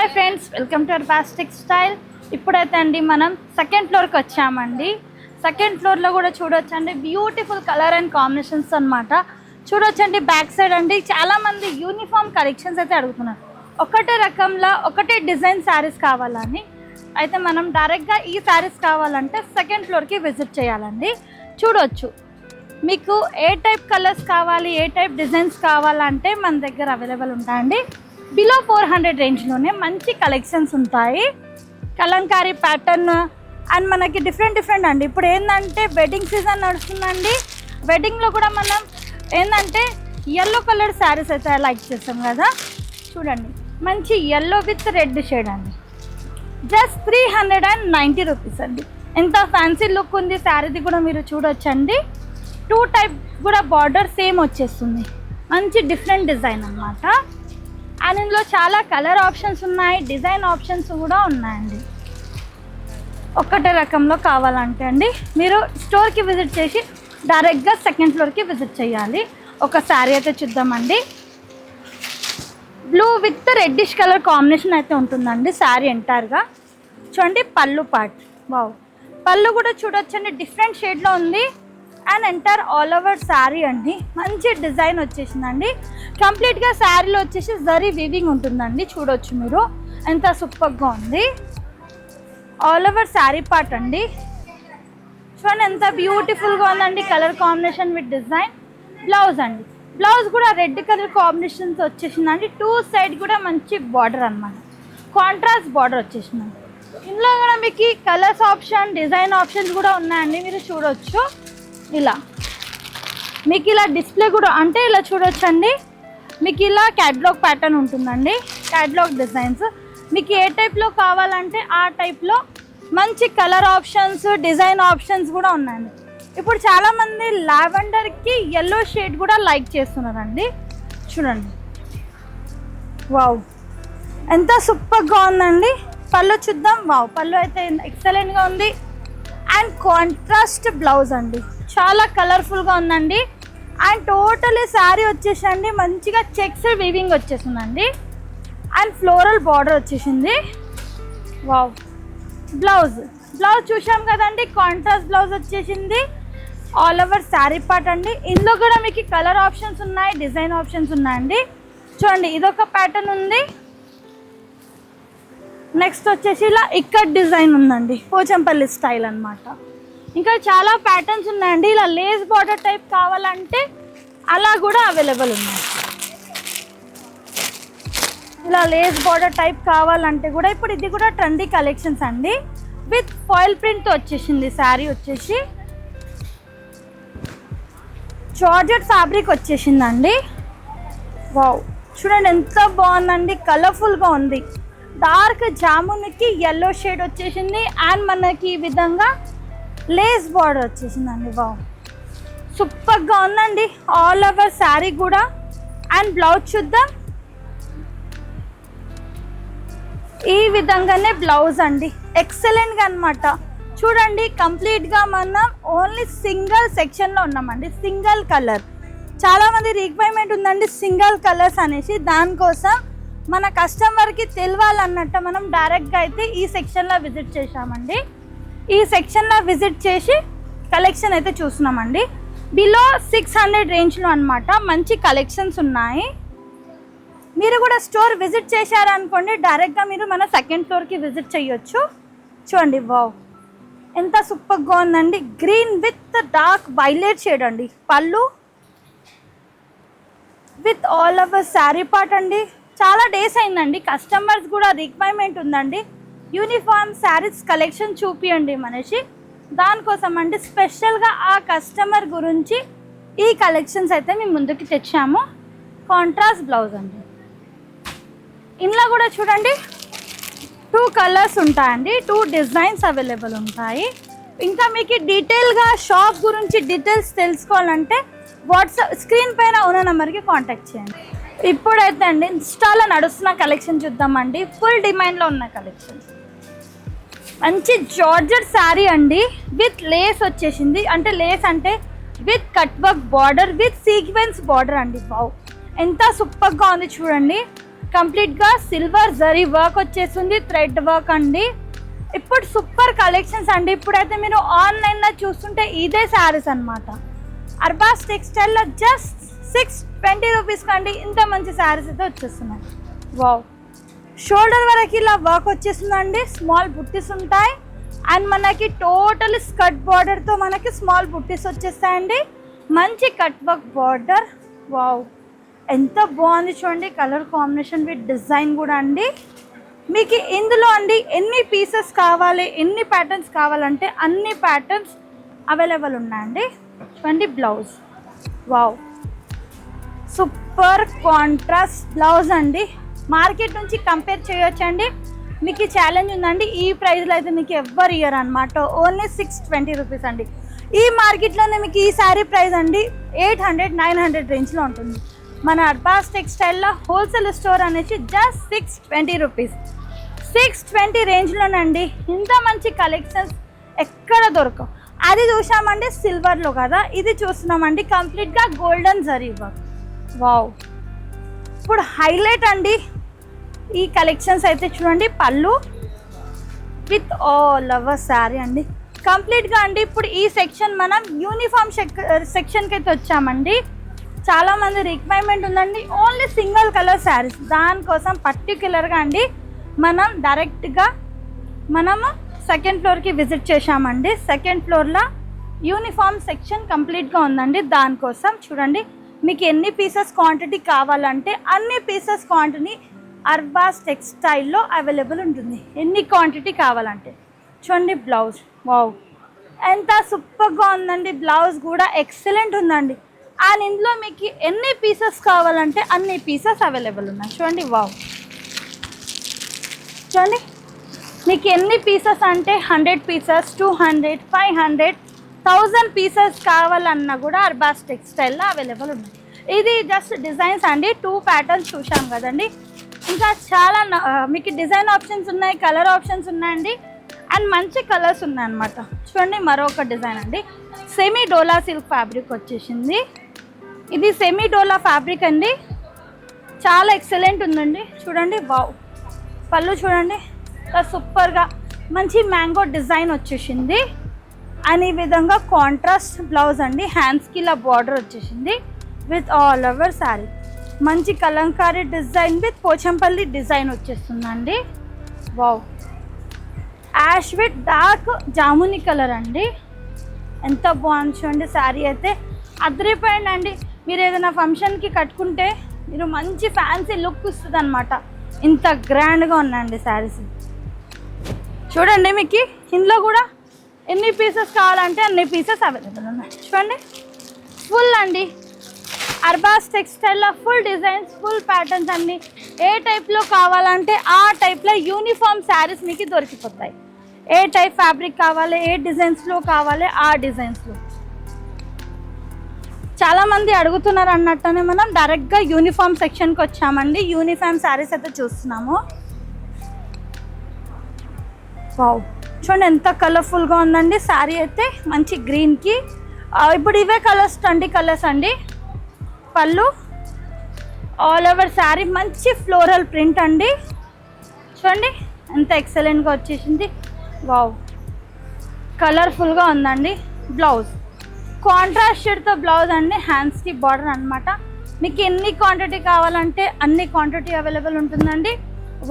Hi friends, welcome to our బాస్టిక్ style. ఇప్పుడైతే అండి మనం సెకండ్ ఫ్లోర్కి వచ్చామండి. సెకండ్ ఫ్లోర్లో కూడా చూడొచ్చండి బ్యూటిఫుల్ కలర్ అండ్ కాంబినేషన్స్ అనమాట. చూడొచ్చండి బ్యాక్ సైడ్ అండి చాలామంది యూనిఫామ్ కలెక్షన్స్ అయితే అడుగుతున్నారు. ఒకటే రకంలో ఒకటే డిజైన్ శారీస్ కావాలని అయితే మనం డైరెక్ట్గా ఈ శారీస్ కావాలంటే సెకండ్ ఫ్లోర్కి విజిట్ చేయాలండి. చూడొచ్చు మీకు ఏ టైప్ కలర్స్ కావాలి, ఏ టైప్ డిజైన్స్ కావాలంటే మన దగ్గర అవైలబుల్ ఉంటాయండి. బిలో 400 రేంజ్లోనే మంచి కలెక్షన్స్ ఉంటాయి. కలంకారీ ప్యాటర్న్ అండ్ మనకి డిఫరెంట్ అండి. ఇప్పుడు ఏంటంటే వెడ్డింగ్ సీజన్ నడుస్తుందండి. వెడ్డింగ్లో కూడా మనం ఏంటంటే ఎల్లో కలర్ శారీస్ అయితే లైక్ చేస్తాం కదా. చూడండి మంచి ఎల్లో విత్ రెడ్ షేడ్ అండి. జస్ట్ 390 రూపీస్ అండి. ఎంత ఫ్యాన్సీ లుక్ ఉంది శారీది కూడా మీరు చూడొచ్చండి. 2 టైప్ కూడా బార్డర్ సేమ్ వచ్చేస్తుంది. మంచి డిఫరెంట్ డిజైన్ అన్నమాట. అండ్ ఇందులో చాలా కలర్ ఆప్షన్స్ ఉన్నాయి, డిజైన్ ఆప్షన్స్ కూడా ఉన్నాయండి. ఒక్కటే రకంలో కావాలంటే అండి మీరు స్టోర్కి విజిట్ చేసి డైరెక్ట్గా సెకండ్ ఫ్లోర్కి విజిట్ చేయాలి. ఒక శారీ అయితే చూద్దామండి. Blue with reddish colour combination అయితే ఉంటుందండి శారీ ఎంటైర్గా. చూడండి పళ్ళు పార్ట్, వావ్, పళ్ళు కూడా చూడొచ్చండి డిఫరెంట్ షేడ్లో ఉంది. And entire all over sari అండి. మంచి డిజైన్ వచ్చేసిందండి. కంప్లీట్గా శారీలో వచ్చేసి జరీ వీవింగ్ ఉంటుందండి. చూడొచ్చు మీరు ఎంత సూపర్గా ఉంది. ఆల్ ఓవర్ శారీ పార్ట్ అండి. చూడండి ఎంత బ్యూటిఫుల్గా ఉందండి. Colour combination with design. Blouse అండి, బ్లౌజ్ కూడా రెడ్ కలర్ కాంబినేషన్స్ వచ్చేసిందండి. 2 సైడ్ కూడా మంచి బార్డర్ అనమాట, కాంట్రాస్ట్ బార్డర్ వచ్చేసిందండి. ఇందులో కూడా మీకు కలర్స్ ఆప్షన్, డిజైన్ ఆప్షన్స్ కూడా ఉన్నాయండి. మీరు చూడొచ్చు ఇలా మీకు ఇలా డిస్ప్లే కూడా అంటే ఇలా చూడొచ్చండి. మీకు ఇలా క్యాటలాగ్ ప్యాటర్న్ ఉంటుందండి, క్యాటలాగ్ డిజైన్స్. మీకు ఏ టైప్లో కావాలంటే ఆ టైప్లో మంచి కలర్ ఆప్షన్స్, డిజైన్ ఆప్షన్స్ కూడా ఉన్నాయండి. ఇప్పుడు చాలామంది లావెండర్కి ఎల్లో షేడ్ కూడా లైక్ చేస్తున్నారండి. చూడండి వావ్ ఎంత సూపర్గా ఉందండి. పళ్ళు చూద్దాం. వావ్, పళ్ళు అయితే ఎక్సలెంట్గా ఉంది. అండ్ కాంట్రాస్ట్ బ్లౌజ్ అండి, చాలా కలర్ఫుల్గా ఉందండి. అండ్ టోటలీ శారీ వచ్చేసండి మంచిగా చెక్స్ వీవింగ్ వచ్చేసిందండి. అండ్ ఫ్లోరల్ బార్డర్ వచ్చేసింది. వావ్, బ్లౌజ్ చూసాం కదండి, కాంట్రాస్ట్ బ్లౌజ్ వచ్చేసింది. ఆల్ ఓవర్ శారీ పార్ట్ అండి. ఇందులో కూడా మీకు కలర్ ఆప్షన్స్ ఉన్నాయి, డిజైన్ ఆప్షన్స్ ఉన్నాయండి. చూడండి ఇదొక ప్యాటర్న్ ఉంది. నెక్స్ట్ వచ్చేసి ఇలా ఇక్కడ డిజైన్ ఉందండి, పోచంపల్లి స్టైల్ అనమాట. ఇంకా చాలా ప్యాటర్న్స్ ఉన్నాయండి. ఇలా లేస్ బార్డర్ టైప్ కావాలంటే అలా కూడా అవైలబుల్ ఉన్నాయి. ఇలా లేస్ బార్డర్ టైప్ కావాలంటే కూడా ఇప్పుడు ఇది కూడా ట్రెండీ కలెక్షన్స్ అండి. విత్ ఫాయిల్ ప్రింట్తో వచ్చేసింది శారీ. వచ్చేసి జార్జెట్ ఫ్యాబ్రిక్ వచ్చేసిందండి. వావ్, చూడండి ఎంత బాగుందండి, కలర్ఫుల్గా ఉంది. డార్క్ జామున్కి ఎల్లో షేడ్ వచ్చేసింది. అండ్ మనకి ఈ విధంగా లేస్ బార్డర్ వచ్చేసిందండి. వావ్, సూపర్గా ఉందండి ఆల్ ఓవర్ శారీ కూడా. అండ్ బ్లౌజ్ చూద్దాం. ఈ విధంగానే బ్లౌజ్ అండి, ఎక్సలెంట్గా అనమాట. చూడండి కంప్లీట్గా మనం ఓన్లీ సింగిల్ సెక్షన్లో ఉన్నామండి. సింగిల్ కలర్, చాలామంది రిక్వైర్మెంట్ ఉందండి సింగిల్ కలర్స్ అనేసి. దానికోసం మన కస్టమర్కి తెలియాలన్నట్టు మనం డైరెక్ట్గా అయితే ఈ సెక్షన్లో విజిట్ చేసామండి. ఈ సెక్షన్లో విజిట్ చేసి కలెక్షన్ అయితే చూస్తున్నామండి. బిలో 600 రేంజ్లో అనమాట మంచి కలెక్షన్స్ ఉన్నాయి. మీరు కూడా స్టోర్ విజిట్ చేశారనుకోండి డైరెక్ట్గా మీరు మన సెకండ్ ఫ్లోర్కి విజిట్ చేయొచ్చు. చూడండి వావ్ ఎంత సూపర్గా ఉందండి. Green with dark violet shade అండి. పళ్ళు with all over sari part అండి. చాలా డేస్ అయిందండి, కస్టమర్స్ కూడా రిక్వైర్మెంట్ ఉందండి యూనిఫామ్ శారీస్ కలెక్షన్ చూపియండి మనిషి. దానికోసం అండి స్పెషల్గా ఆ కస్టమర్ గురించి ఈ కలెక్షన్స్ అయితే మేము ముందుకు తెచ్చాము. కాంట్రాస్ట్ బ్లౌజ్ అండి. ఇందులో కూడా చూడండి 2 కలర్స్ ఉంటాయండి, 2 డిజైన్స్ అవైలబుల్ ఉంటాయి. ఇంకా మీకు డీటెయిల్గా షాప్ గురించి డీటెయిల్స్ తెలుసుకోవాలంటే వాట్సాప్ స్క్రీన్ పైన ఉన్న నెంబర్కి కాంటాక్ట్ చేయండి. ఇప్పుడైతే అండి ఇన్స్టాలో నడుస్తున్న కలెక్షన్ చూద్దామండి. ఫుల్ డిమాండ్లో ఉన్న కలెక్షన్ మంచి జార్జెట్ శారీ అండి. విత్ లేస్ వచ్చేసింది. అంటే లేస్ అంటే with cut work border with sequence border అండి. వావ్ ఎంత సూపర్గా ఉంది చూడండి. కంప్లీట్గా సిల్వర్ జరీ వర్క్ వచ్చేసింది, థ్రెడ్ వర్క్ అండి. ఇప్పుడు సూపర్ కలెక్షన్స్ అండి. ఇప్పుడైతే మీరు ఆన్లైన్లో చూస్తుంటే ఇదే శారీస్ అనమాట. అర్బాస్ టెక్స్టైల్లో జస్ట్ 620 రూపీస్ కండి ఇంత మంచి శారీస్ అయితే వచ్చేస్తున్నాయి. వావ్, షోల్డర్ వరకు ఇలా వర్క్ వచ్చేస్తుందండి, స్మాల్ బుట్టీస్ ఉంటాయి. అండ్ మనకి టోటల్ స్కర్ట్ బార్డర్తో మనకి స్మాల్ బుట్టీస్ వచ్చేస్తాయండి. మంచి కట్ వర్క్ బార్డర్. వావ్, ఎంత బాగుంది చూడండి, కలర్ కాంబినేషన్ విత్ డిజైన్ కూడా అండి. మీకు ఇందులో అండి ఎన్ని పీసెస్ కావాలి, ఎన్ని ప్యాటర్న్స్ కావాలంటే అన్ని ప్యాటర్న్స్ అవైలబుల్ ఉన్నాయండి. చూడండి blouse. Wow, super contrast blouse అండి. మార్కెట్ నుంచి కంపేర్ చేయొచ్చండి. మీకు ఛాలెంజ్ ఉందండి, ఈ ప్రైస్లో అయితే మీకు ఎవ్వరు ఇయర్ అనమాట. ఓన్లీ 620 రూపీస్ అండి. ఈ మార్కెట్లోనే మీకు ఈ శారీ ప్రైస్ అండి 800-900 రేంజ్లో ఉంటుంది. మన అర్బాస్ టెక్స్టైల్లో హోల్సేల్ స్టోర్ అనేసి జస్ట్ 620 రూపీస్. 620 రేంజ్లోనండి ఇంత మంచి కలెక్షన్స్ ఎక్కడ దొరకవు. అది చూసామండి సిల్వర్లో కదా, ఇది చూస్తున్నామండి కంప్లీట్గా గోల్డెన్ జరీ వర్క్. వావ్, ఇప్పుడు హైలైట్ అండి ఈ కలెక్షన్స్ అయితే చూడండి. పళ్ళు విత్ ఆల్ ఓవర్ శారీ అండి కంప్లీట్గా అండి. ఇప్పుడు ఈ సెక్షన్ మనం యూనిఫామ్ సెక్షన్కి అయితే వచ్చామండి. చాలామంది రిక్వైర్మెంట్ ఉందండి ఓన్లీ సింగిల్ కలర్ శారీస్. దానికోసం పర్టిక్యులర్గా అండి మనం డైరెక్ట్గా మనము సెకండ్ ఫ్లోర్కి విజిట్ చేశామండి. సెకండ్ ఫ్లోర్లో యూనిఫామ్ సెక్షన్ కంప్లీట్గా ఉందండి. దానికోసం చూడండి మీకు ఎన్ని పీసెస్ క్వాంటిటీ కావాలంటే అన్ని పీసెస్ క్వాంటిటీ అర్బాస్ టెక్స్టైల్లో అవైలబుల్ ఉంటుంది. ఎన్ని క్వాంటిటీ కావాలంటే చూడండి బ్లౌజ్. వావ్, ఎంత సూపర్గా ఉందండి. బ్లౌజ్ కూడా ఎక్సలెంట్ ఉందండి. అండ్ ఇందులో మీకు ఎన్ని పీసెస్ కావాలంటే అన్ని పీసెస్ అవైలబుల్ ఉన్నాయి. చూడండి వావ్, చూడండి మీకు ఎన్ని పీసెస్ అంటే 100 పీసెస్, 200, 500, 1000 పీసెస్ కావాలన్నా కూడా అర్బాస్ టెక్స్టైల్లో అవైలబుల్ ఉన్నాయి. ఇది జస్ట్ డిజైన్స్ అండి. 2 ప్యాటర్న్స్ చూసాం కదండి. ఇంకా చాలా మీకు డిజైన్ ఆప్షన్స్ ఉన్నాయి, కలర్ ఆప్షన్స్ ఉన్నాయండి. అండ్ మంచి కలర్స్ ఉన్నాయన్నమాట. చూడండి మరొక డిజైన్ అండి. సెమీ డోలా సిల్క్ ఫ్యాబ్రిక్ వచ్చేసింది. ఇది సెమీ డోలా ఫ్యాబ్రిక్ అండి, చాలా ఎక్సలెంట్ ఉందండి. చూడండి వావ్, పళ్ళు చూడండి సూపర్గా మంచి మ్యాంగో డిజైన్ వచ్చేసింది. అండ్ ఈ విధంగా కాంట్రాస్ట్ బ్లౌజ్ అండి. హ్యాండ్స్కి ఇలా బార్డర్ వచ్చేసింది విత్ ఆల్ ఓవర్ శారీ. మంచి Kalamkari design with Pochampally design వచ్చేస్తుందండి. Wow, ash with dark jamuni colour అండి. ఎంత బాగుంది చూడండి శారీ అయితే అదిరిపోయిందండి. మీరు ఏదైనా ఫంక్షన్కి కట్టుకుంటే మీరు మంచి ఫ్యాన్సీ లుక్ ఇస్తుంది అనమాట. ఇంత గ్రాండ్గా ఉన్నాయండి శారీస్. చూడండి మీకు ఇందులో కూడా ఎన్ని పీసెస్ కావాలంటే అన్ని పీసెస్ అవైలబుల్ ఉన్నాయి. చూడండి ఫుల్ అండి అర్బాస్ టెక్స్టైల్లో ఫుల్ డిజైన్స్, ఫుల్ ప్యాటర్న్స్ అన్ని. ఏ టైప్లో కావాలంటే ఆ టైప్లో యూనిఫామ్ శారీస్ మీకు దొరికిపోతాయి. ఏ టైప్ ఫ్యాబ్రిక్ కావాలి, ఏ డిజైన్స్లో కావాలి ఆ డిజైన్స్లో. చాలామంది అడుగుతున్నారు అన్నట్టునే మనం డైరెక్ట్గా యూనిఫామ్ సెక్షన్కి వచ్చామండి. యూనిఫామ్ శారీస్ అయితే చూస్తున్నాము. వావ్, చూడండి ఎంత కలర్ఫుల్గా ఉందండి శారీ అయితే. మంచి గ్రీన్కి ఇప్పుడు ఇవే కలర్స్ 20 కలర్స్ అండి. పళ్ళు ఆల్ ఓవర్ శారీ మంచి ఫ్లోరల్ ప్రింట్ అండి. చూడండి ఎంత ఎక్సలెంట్గా వచ్చేసింది. వావ్, కలర్ఫుల్గా ఉందండి. బ్లౌజ్ కాంట్రాస్ట్ షేడ్తో బ్లౌజ్ అండి. హ్యాండ్స్కి బార్డర్ అనమాట. మీకు ఎన్ని క్వాంటిటీ కావాలంటే అన్ని క్వాంటిటీ అవైలబుల్ ఉంటుందండి.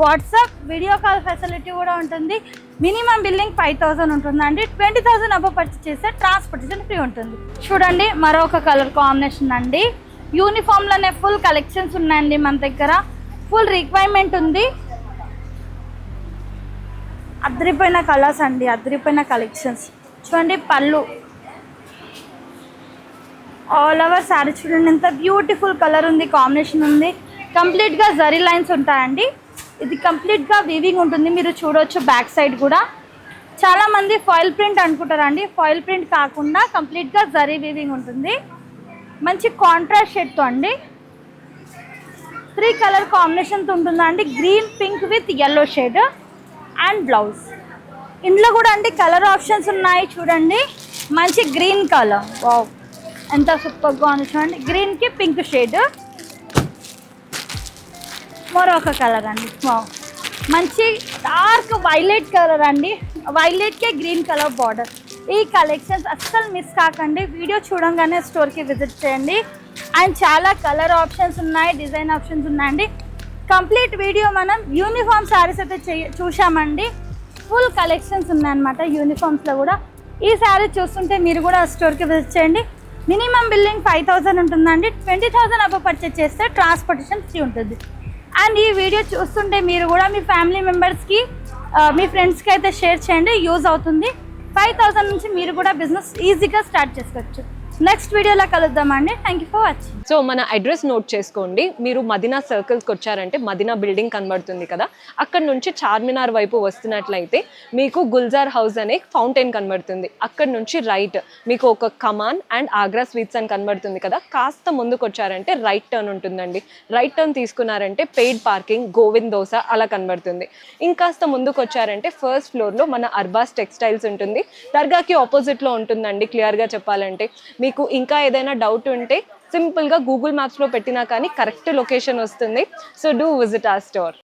వాట్సాప్ వీడియో కాల్ ఫెసిలిటీ కూడా ఉంటుంది. మినిమం బిల్లింగ్ 5000 ఉంటుందండి. 20,000 అబవ్ పర్చేస్ చేస్తే ట్రాన్స్పోర్టేషన్ ఫ్రీ ఉంటుంది. చూడండి మరొక కలర్ కాంబినేషన్ అండి. యూనిఫామ్లోనే ఫుల్ కలెక్షన్స్ ఉన్నాయండి మన దగ్గర. ఫుల్ రిక్వైర్మెంట్ ఉంది. అదిరిపోయిన కలర్స్ అండి, అదిరిపోయిన కలెక్షన్స్. చూడండి పళ్ళు ఆల్ ఓవర్ శారీ చూడండి ఎంత బ్యూటిఫుల్ కలర్ ఉంది, కాంబినేషన్ ఉంది. కంప్లీట్గా జరీ లైన్స్ ఉంటాయండి. ఇది కంప్లీట్గా వీవింగ్ ఉంటుంది, మీరు చూడవచ్చు బ్యాక్ సైడ్ కూడా. చాలామంది ఫాయిల్ ప్రింట్ అనుకుంటారండి, ఫాయిల్ ప్రింట్ కాకుండా కంప్లీట్గా జరీ వీవింగ్ ఉంటుంది. మంచి కాంట్రాస్ట్ షేడ్తో అండి. 3 కలర్ కాంబినేషన్తో ఉంటుందండి. Green, pink with yellow shade and blouse. ఇందులో కూడా అండి కలర్ ఆప్షన్స్ ఉన్నాయి చూడండి. మంచి గ్రీన్ కలర్, వావ్ ఎంత సూపర్గా ఉంది చూడండి. గ్రీన్కి పింక్ షేడ్. మరొక కలర్ అండి, వావ్ మంచి డార్క్ వైలెట్ కలర్ అండి, వైలెట్కే గ్రీన్ కలర్ బార్డర్. ఈ కలెక్షన్స్ అస్సలు మిస్ కాకండి, వీడియో చూడంగానే స్టోర్కి విజిట్ చేయండి. అండ్ చాలా కలర్ ఆప్షన్స్ ఉన్నాయి, డిజైన్ ఆప్షన్స్ ఉన్నాయండి. కంప్లీట్ వీడియో మనం యూనిఫామ్ శారీస్ అయితే చూసామండి. ఫుల్ కలెక్షన్స్ ఉన్నాయన్నమాట యూనిఫామ్స్లో కూడా. ఈ శారీ చూస్తుంటే మీరు కూడా స్టోర్కి విజిట్ చేయండి. మినిమం బిల్లింగ్ 5000 ఉంటుందండి. 20,000 అబవ్ పర్చేస్ చేస్తే ట్రాన్స్పోర్టేషన్ ఫ్రీ ఉంటుంది. అండ్ ఈ వీడియో చూస్తుంటే మీరు కూడా మీ ఫ్యామిలీ మెంబర్స్కి మీ ఫ్రెండ్స్కి అయితే షేర్ చేయండి, యూజ్ అవుతుంది. 5000 నుంచి మీరు కూడా బిజినెస్ ఈజీగా స్టార్ట్ చేసుకోవచ్చు. నెక్స్ట్ వీడియోలో కలుద్దామండి. Thank you for watching. So మన అడ్రస్ నోట్ చేసుకోండి. మీరు మదీనా సర్కిల్స్కి వచ్చారంటే మదీనా బిల్డింగ్ కనబడుతుంది కదా, అక్కడ నుంచి చార్మినార్ వైపు వస్తున్నట్లయితే మీకు గుల్జార్ హౌస్ అనే ఫౌంటైన్ కనబడుతుంది. అక్కడ నుంచి రైట్ మీకు ఒక కమాన్ అండ్ ఆగ్రా స్వీట్స్ అని కనబడుతుంది కదా, కాస్త ముందుకు వచ్చారంటే రైట్ టర్న్ ఉంటుందండి. రైట్ టర్న్ తీసుకున్నారంటే పెయిడ్ పార్కింగ్, గోవింద్ దోస అలా కనబడుతుంది. ఇంకాస్త ముందుకు వచ్చారంటే ఫస్ట్ ఫ్లోర్లో మన అర్బాస్ టెక్స్టైల్స్ ఉంటుంది, దర్గాకి ఆపోజిట్లో ఉంటుందండి. క్లియర్గా చెప్పాలంటే మీకు ఇంకా ఏదైనా డౌట్ ఉంటే సింపుల్గా గూగుల్ మ్యాప్స్లో పెట్టినా కానీ కరెక్ట్ లొకేషన్ వస్తుంది. So do visit our store.